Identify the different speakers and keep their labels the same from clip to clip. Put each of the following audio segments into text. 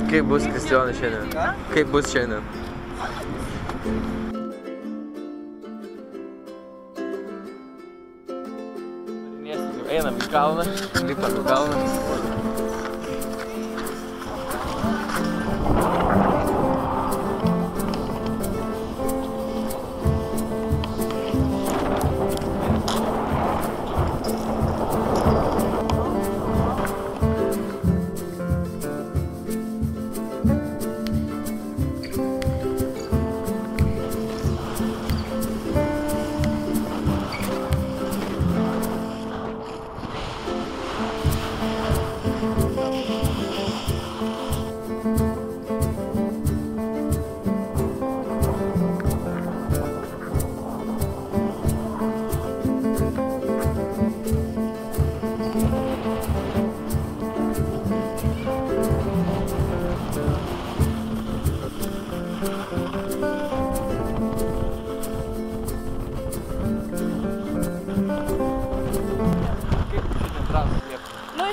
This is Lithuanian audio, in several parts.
Speaker 1: Kaip bus Kristijonas šiandien? Kaip bus šiandien? Einam į kalną, lipam į kalną.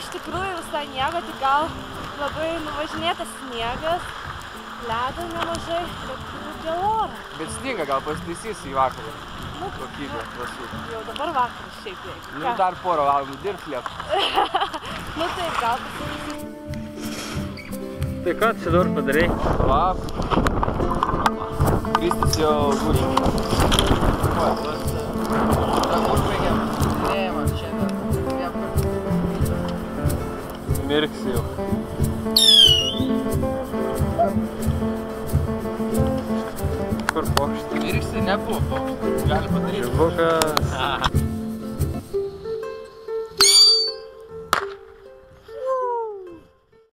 Speaker 2: Iš tikrųjų visai nieko, tik gal labai nuvažinėtas sniegas, ledo nemažai, bet dėl oro. Bet
Speaker 1: sniegą gal pasitaisys į vakarą. Kokybė trasų.
Speaker 2: Jau dabar vakaras šiaip reikia.
Speaker 1: Nu dar porą valandų dirbs liepų.
Speaker 2: Nu taip, gal pasitaisys.
Speaker 1: Tai ką čia dabar padarai? Va. Kristis jau guli. Mirksi jau. Kur pokštai? Mirksi nebuvo pokštai. Gali padaryti. Žibukas.